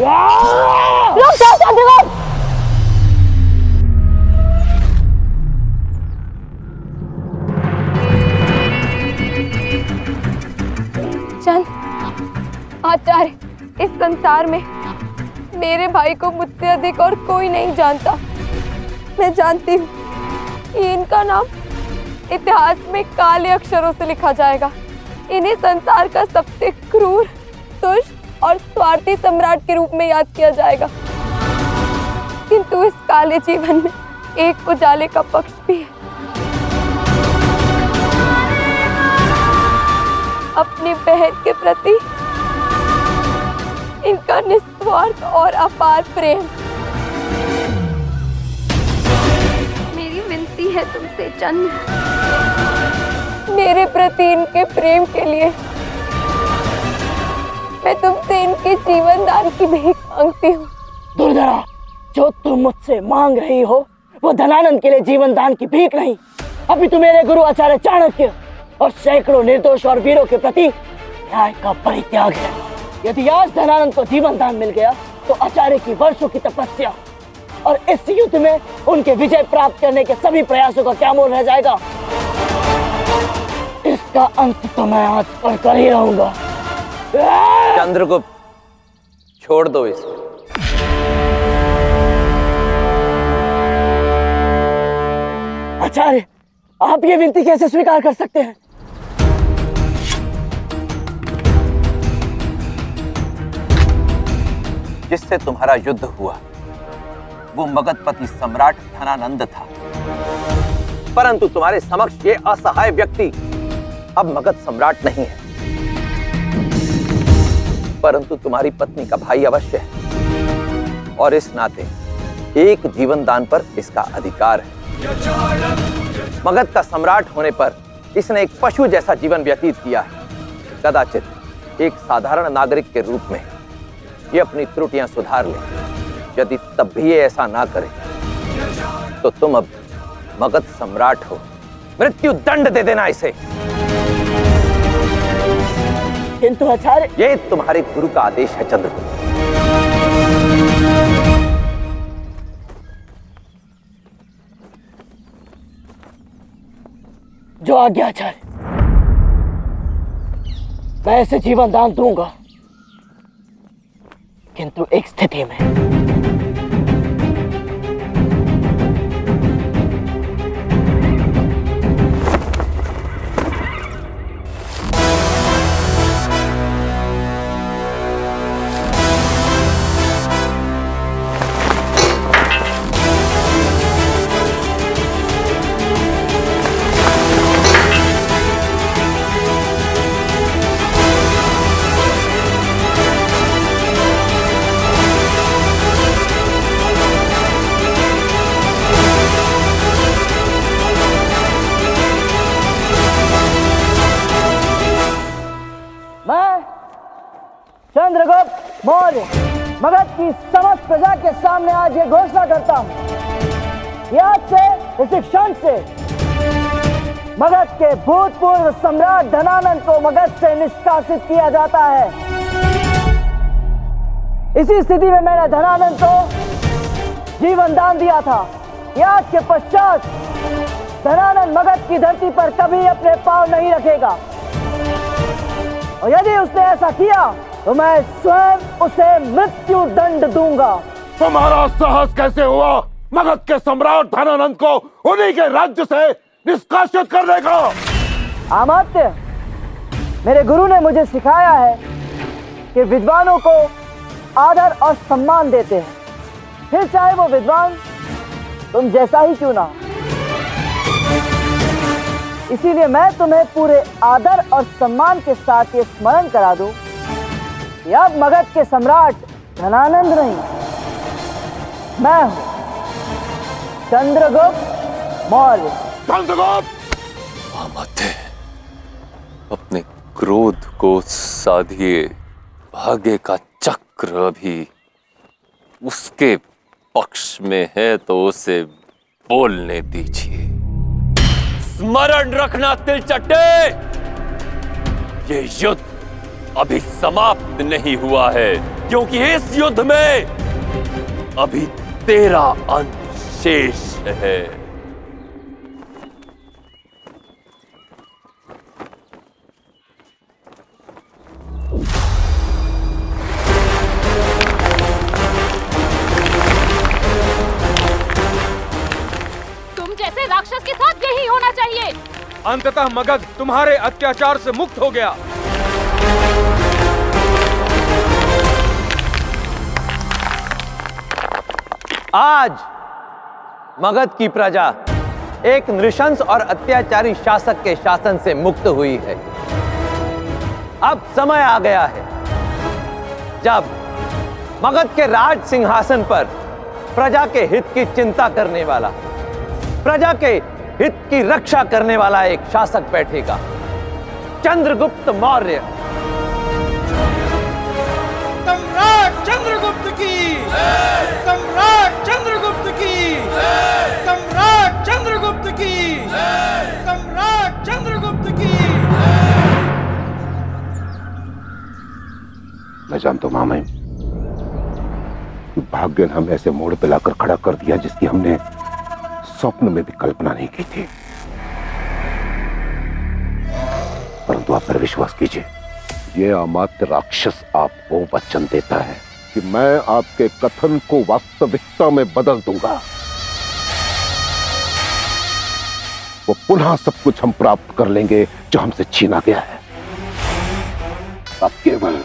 रुक जाओ चंद्रगुप्त। चंद आचार्य, इस संसार में मेरे भाई को मुझसे अधिक और कोई नहीं जानता। मैं जानती हूँ कि इनका नाम इतिहास में काले अक्षरों से लिखा जाएगा। इन्हें संसार का सबसे क्रूर, दुष्ट और स्वार्थी सम्राट के रूप में याद किया जाएगा। किंतु इस काले जीवन में एक उजाले का पक्ष भी है। अपनी बहन के प्रति इनका निस्वार्थ और अपार प्रेम। मेरी विनती है तुमसे चंद, मेरे प्रति इनके प्रेम के लिए मैं तुमसे इनके जीवन दान की भीख मांगती हूँ। दुर्धरा, जो तुम मुझसे मांग रही हो वो धनानंद के लिए जीवन दान की भीख नहीं, अभी तो मेरे गुरु आचार्य चाणक्य और सैकड़ों निर्दोष और वीरों के प्रति न्याय का परित्याग है। यदि आज धनानंद को जीवन दान मिल गया तो आचार्य की वर्षों की तपस्या और इस युद्ध में उनके विजय प्राप्त करने के सभी प्रयासों का क्या मोल रह जाएगा? इसका अंत तो मैं आज कर ही रहूंगा। चंद्रगुप्त, छोड़ दो इसे। आचार्य, आप ये विनती कैसे स्वीकार कर सकते हैं? जिससे तुम्हारा युद्ध हुआ वो मगधपति सम्राट धनानंद था, परंतु तुम्हारे समक्ष ये असहाय व्यक्ति अब मगध सम्राट नहीं है, परंतु तुम्हारी पत्नी का भाई अवश्य है और इस नाते एक जीवन दान पर इसका अधिकार है। मगध का सम्राट होने पर इसने एक पशु जैसा जीवन व्यतीत किया है। कदाचित एक साधारण नागरिक के रूप में ये अपनी त्रुटियां सुधार ले। यदि तब भी ये ऐसा ना करे तो तुम अब मगध सम्राट हो। मृत्यु दंड दे देना इसे। किंतु आचार्य, ये तुम्हारे गुरु का आदेश है चंद्रगुप्त। जो आज्ञा आचार्य। मैं ऐसे जीवन दान दूंगा, किंतु एक स्थिति में। चंद्रगुप्त मौर्य मगध की समस्त प्रजा के सामने आज ये घोषणा करता हूं कि आज से इस क्षण से मगध के भूतपूर्व सम्राट धनानंद को मगध से निष्कासित किया जाता है। इसी स्थिति में मैंने धनानंद को जीवन दान दिया था कि आज के पश्चात धनानंद मगध की धरती पर कभी अपने पांव नहीं रखेगा, और यदि उसने ऐसा किया तो मैं स्वयं उसे मृत्यु दंड दूंगा। तुम्हारा साहस कैसे हुआ मगध के सम्राट धनानंद को उन्हीं के राज्य से निष्कासित करने का? अमात्य, मेरे गुरु ने मुझे सिखाया है कि विद्वानों को आदर और सम्मान देते हैं, फिर चाहे वो विद्वान तुम जैसा ही क्यों ना। इसीलिए मैं तुम्हें पूरे आदर और सम्मान के साथ ये स्मरण करा दूं कि अब मगध के सम्राट धनानंद नहीं, मैं हूं चंद्रगुप्त मौर्य। चंद्रगुप्त, अमात्य, अपने क्रोध को साधिए। भाग्य का चक्र अभी उसके पक्ष में है तो उसे बोलने दीजिए। स्मरण रखना तिलचट्टे, ये युद्ध अभी समाप्त नहीं हुआ है। क्योंकि इस युद्ध में अभी तेरा अंत शेष है। तुम जैसे राक्षस के साथ यही होना चाहिए। अंततः मगध तुम्हारे अत्याचार से मुक्त हो गया। आज मगध की प्रजा एक नृशंस और अत्याचारी शासक के शासन से मुक्त हुई है। अब समय आ गया है जब मगध के राज सिंहासन पर प्रजा के हित की चिंता करने वाला, प्रजा के हित की रक्षा करने वाला एक शासक बैठेगा। चंद्रगुप्त मौर्य। सम्राट चंद्रगुप्त की, सम्राट चंद्रगुप्त की, सम्राट चंद्रगुप्त की, सम्राट चंद्रगुप्त की। मैं जानता हूं मामा, भाग्य ने हमें ऐसे मोड़ पे लाकर खड़ा कर दिया जिसकी हमने स्वप्न में भी कल्पना नहीं की थी। परंतु आप पर विश्वास कीजिए, ये अमात्य राक्षस आपको वचन देता है कि मैं आपके कथन को वास्तविकता में बदल दूंगा। वो पुनः सब कुछ हम प्राप्त कर लेंगे जो हमसे छीना गया है। आप केवल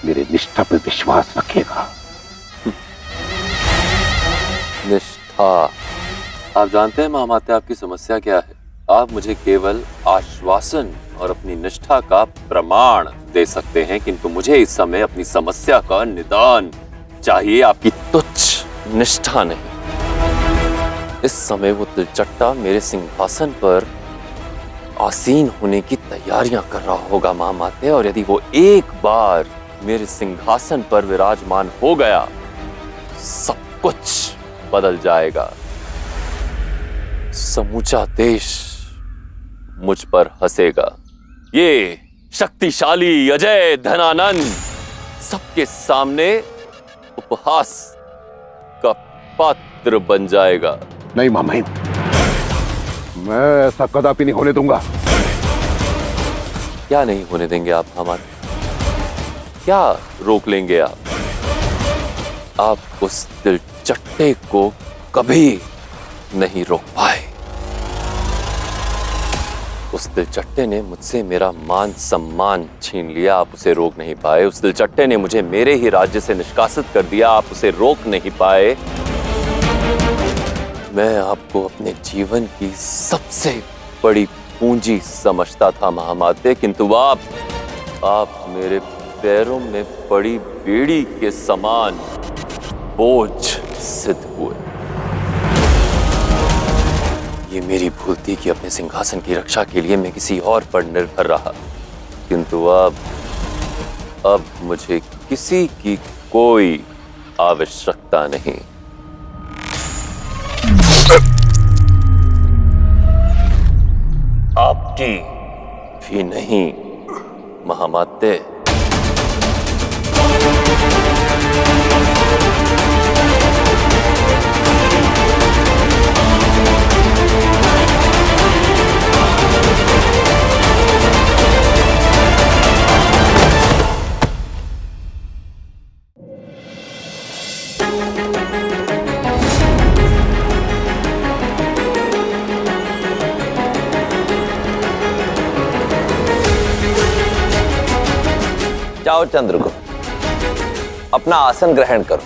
मेरे निष्ठा पर विश्वास रखिएगा। निष्ठा? आप जानते हैं महामाते आपकी समस्या क्या है? आप मुझे केवल आश्वासन और अपनी निष्ठा का प्रमाण दे सकते हैं, किंतु मुझे इस समय अपनी समस्या का निदान चाहिए, आपकी तुच्छ निष्ठा नहीं। इस समय वो तिलचट्टा मेरे सिंहासन पर आसीन होने की तैयारियां कर रहा होगा महामाते, और यदि वो एक बार मेरे सिंहासन पर विराजमान हो गया, सब कुछ बदल जाएगा। समूचा देश मुझ पर हंसेगा। ये शक्तिशाली अजय धनानंद सबके सामने उपहास का पात्र बन जाएगा। नहीं मामा, मैं ऐसा कदापि नहीं होने दूंगा। क्या नहीं होने देंगे आप हमारे? क्या रोक लेंगे आप? आप उस तिलचट्टे को कभी नहीं रोक पाए। उस तिलचट्टे ने मुझसे मेरा मान सम्मान छीन लिया, आप उसे रोक नहीं पाए। उस तिलचट्टे ने मुझे मेरे ही राज्य से निष्कासित कर दिया, आप उसे रोक नहीं पाए। मैं आपको अपने जीवन की सबसे बड़ी पूंजी समझता था महामाते, किंतु आप मेरे पैरों में पड़ी बेड़ी के समान बोझ सिद्ध हुए। ये मेरी भूल थी कि अपने सिंहासन की रक्षा के लिए मैं किसी और पर निर्भर रहा, किंतु अब मुझे किसी की कोई आवश्यकता नहीं। आपकी भी नहीं महामाते। जाओ चंद्रगुप्त, अपना आसन ग्रहण करो।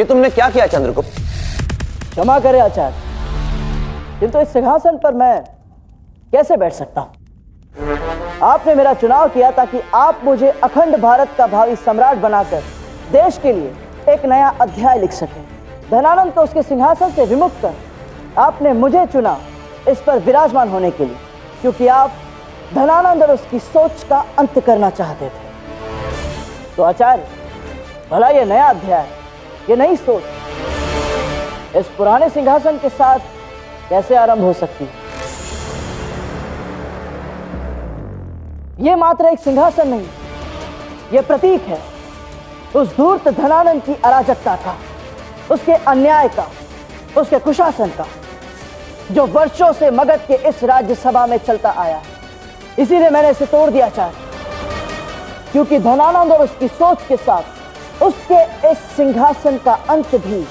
ये तुमने क्या किया चंद्रगुप्त? क्षमा करें आचार्य, किंतु इस सिंहासन पर मैं कैसे बैठ सकता हूं? आपने मेरा चुनाव किया ताकि आप मुझे अखंड भारत का भावी सम्राट बनाकर देश के लिए एक नया अध्याय लिख सकें। धनानंद को उसके सिंहासन से विमुक्त कर आपने मुझे चुना इस पर विराजमान होने के लिए, क्योंकि आप धनानंद और उसकी सोच का अंत करना चाहते थे। तो आचार्य, भला ये नया अध्याय, ये नई सोच इस पुराने सिंहासन के साथ कैसे आरंभ हो सकती है? ये मात्र एक सिंहासन नहीं, ये प्रतीक है उस धूर्त धनानंद की अराजकता का, उसके अन्याय का, उसके कुशासन का, जो वर्षों से मगध के इस राज्यसभा में चलता आया है। इसीलिए मैंने इसे तोड़ दिया आचार्य, क्योंकि धनानंद और उसकी सोच के साथ उसके इस सिंहासन का अंत भी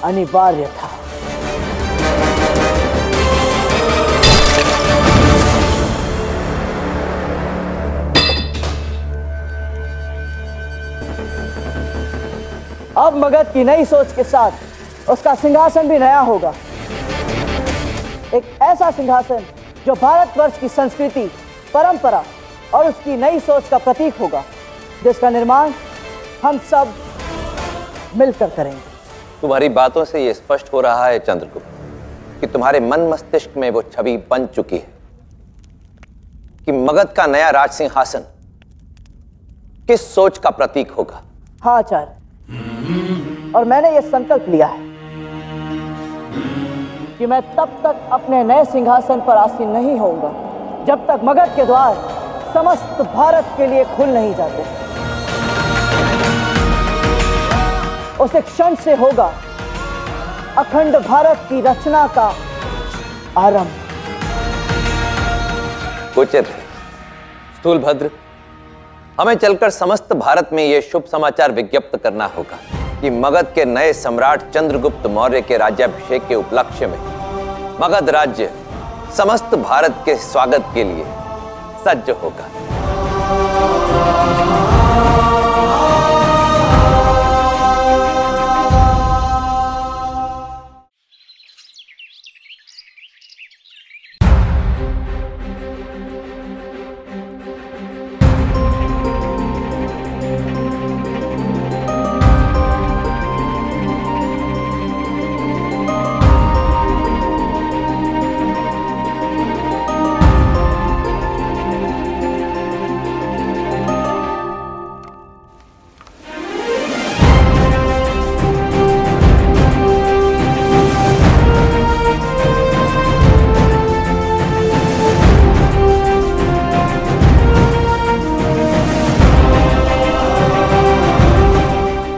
अनिवार्य था। अब मगध की नई सोच के साथ उसका सिंहासन भी नया होगा, एक ऐसा सिंहासन जो भारतवर्ष की संस्कृति, परंपरा और उसकी नई सोच का प्रतीक होगा, जिसका निर्माण हम सब मिलकर करेंगे। तुम्हारी बातों से यह स्पष्ट हो रहा है चंद्रगुप्त कि तुम्हारे मन मस्तिष्क में वो छवि बन चुकी है कि मगध का नया राज सिंहासन किस सोच का प्रतीक होगा। हाँ आचार्य, और मैंने यह संकल्प लिया है कि मैं तब तक अपने नए सिंहासन पर आसीन नहीं होऊंगा जब तक मगध के द्वार समस्त भारत के लिए खुल नहीं जाते। उस क्षण से होगा अखंड भारत की रचना का आरंभ। उचित है स्थूलभद्र, हमें चलकर समस्त भारत में यह शुभ समाचार विज्ञप्त करना होगा कि मगध के नए सम्राट चंद्रगुप्त मौर्य के राज्याभिषेक के उपलक्ष्य में मगध राज्य समस्त भारत के स्वागत के लिए सज्ज होगा।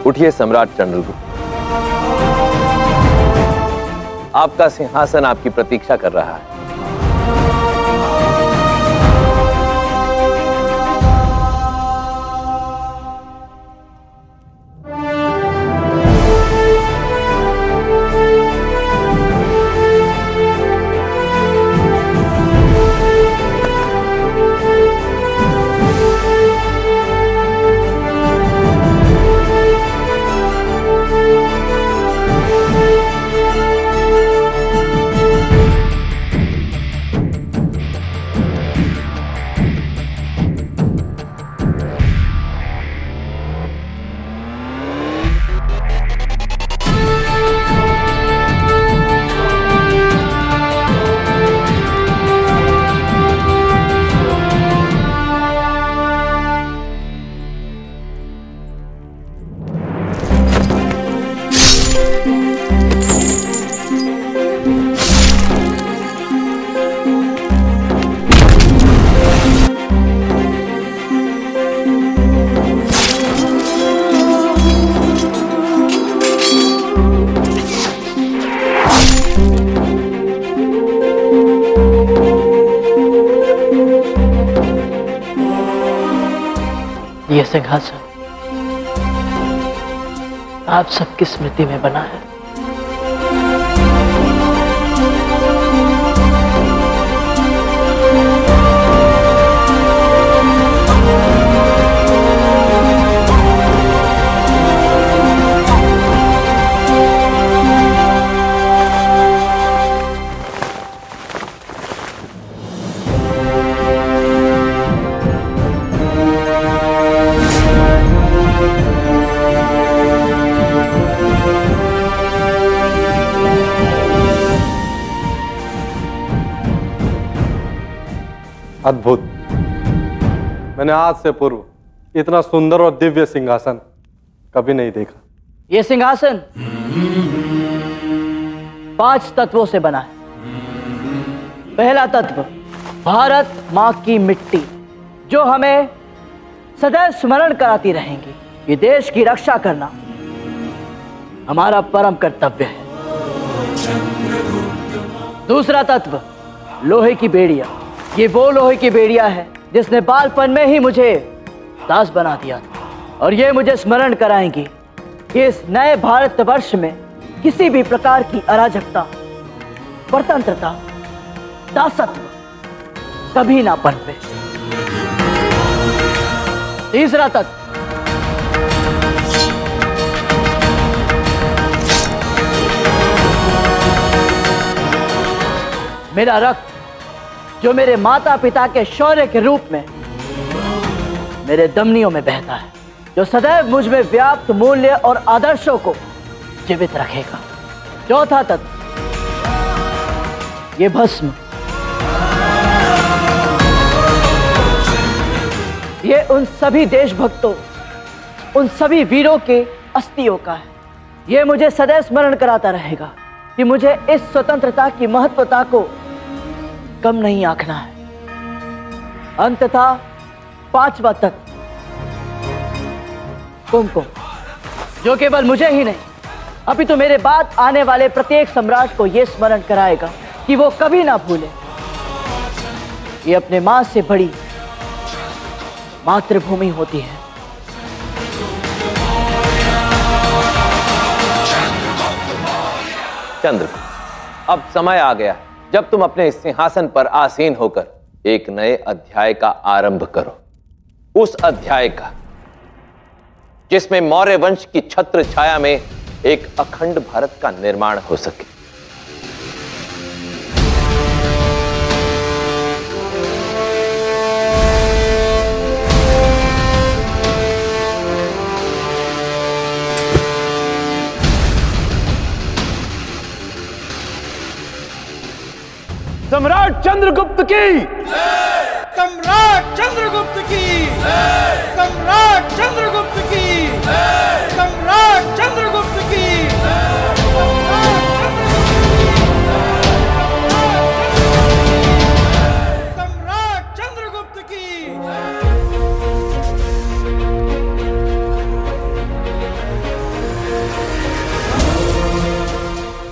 उठिए सम्राट चंद्रगुप्त, आपका सिंहासन आपकी प्रतीक्षा कर रहा है। यह सिंहासन आप सबकी स्मृति में बना है। अद्भुत। मैंने आज से पूर्व इतना सुंदर और दिव्य सिंहासन कभी नहीं देखा। ये सिंहासन 5 तत्वों से बना है। पहला तत्व भारत माँ की मिट्टी, जो हमें सदैव स्मरण कराती रहेंगी कि देश की रक्षा करना हमारा परम कर्तव्य है। दूसरा तत्व लोहे की बेड़िया। ये वो लोहे की बेड़िया है जिसने बालपन में ही मुझे दास बना दिया था, और ये मुझे स्मरण कराएंगी कि इस नए भारतवर्ष में किसी भी प्रकार की अराजकता, परतंत्रता, दासत्व कभी ना पनपे। तीसरा तत्व मेरा रक्त, जो मेरे माता पिता के शौर्य के रूप में मेरे धमनियों में बहता है, जो सदैव मुझ में व्याप्त मूल्य और आदर्शों को जीवित रखेगा। चौथा तत्व ये भस्म, ये उन सभी देशभक्तों, उन सभी वीरों के अस्थियों का है। ये मुझे सदैव स्मरण कराता रहेगा कि मुझे इस स्वतंत्रता की महत्वता को कम नहीं आंकना है। अंततः 5वां तत्व कुमकुम, जो केवल मुझे ही नहीं अपितु मेरे बाद आने वाले प्रत्येक सम्राट को यह स्मरण कराएगा कि वो कभी ना भूले ये अपने मां से बड़ी मातृभूमि होती है। चंद्र, अब समय आ गया जब तुम अपने सिंहासन पर आसीन होकर एक नए अध्याय का आरंभ करो। उस अध्याय का जिसमें मौर्य वंश की छत्र छाया में एक अखंड भारत का निर्माण हो सके। सम्राट चंद्रगुप्त की, सम्राट चंद्रगुप्त की, सम्राट चंद्रगुप्त की, सम्राट चंद्रगुप्त की, सम्राट चंद्रगुप्त की।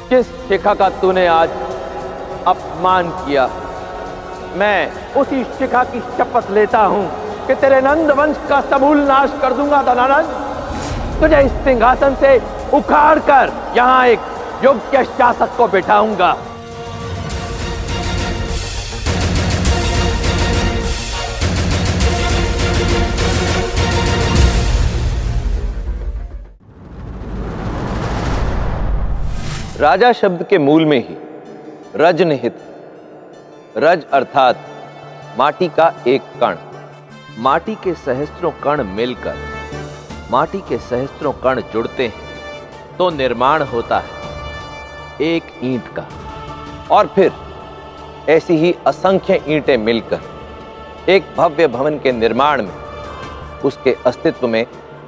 जिस शिखा का तूने आज अपमान किया, मैं उसी शिखा की शपथ लेता हूं कि तेरे नंद वंश का समूल नाश कर दूंगा। दनानंद, तुझे इस सिंहासन से उखाड़ कर यहां एक योग्य शासक को बिठाऊंगा। राजा शब्द के मूल में ही रज निहित। रज अर्थात माटी का एक कण। माटी के सहस्त्रों कण मिलकर, माटी के सहस्त्रों कण जुड़ते हैं तो निर्माण होता है एक ईंट का, और फिर ऐसी ही असंख्य ईंटें मिलकर एक भव्य भवन के निर्माण में, उसके अस्तित्व में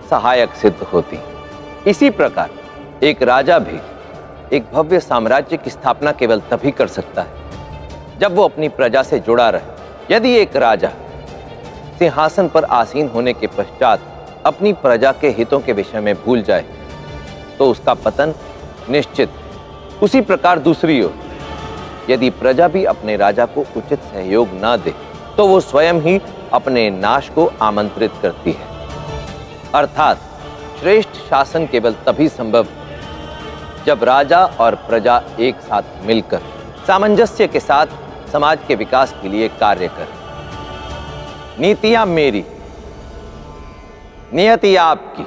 सहायक सिद्ध होती। इसी प्रकार एक राजा भी एक भव्य साम्राज्य की स्थापना केवल तभी कर सकता है जब वो अपनी प्रजा से जुड़ा रहे। यदि एक राजा सिंहासन पर आसीन होने के पश्चात अपनी प्रजा के हितों के विषय में भूल जाए तो उसका पतन निश्चित। उसी प्रकार दूसरी ओर यदि प्रजा भी अपने राजा को उचित सहयोग न दे तो वो स्वयं ही अपने नाश को आमंत्रित करती है। अर्थात श्रेष्ठ शासन केवल तभी संभव जब राजा और प्रजा एक साथ मिलकर सामंजस्य के साथ समाज के विकास के लिए कार्य करें। नीतियां मेरी, नियति आपकी।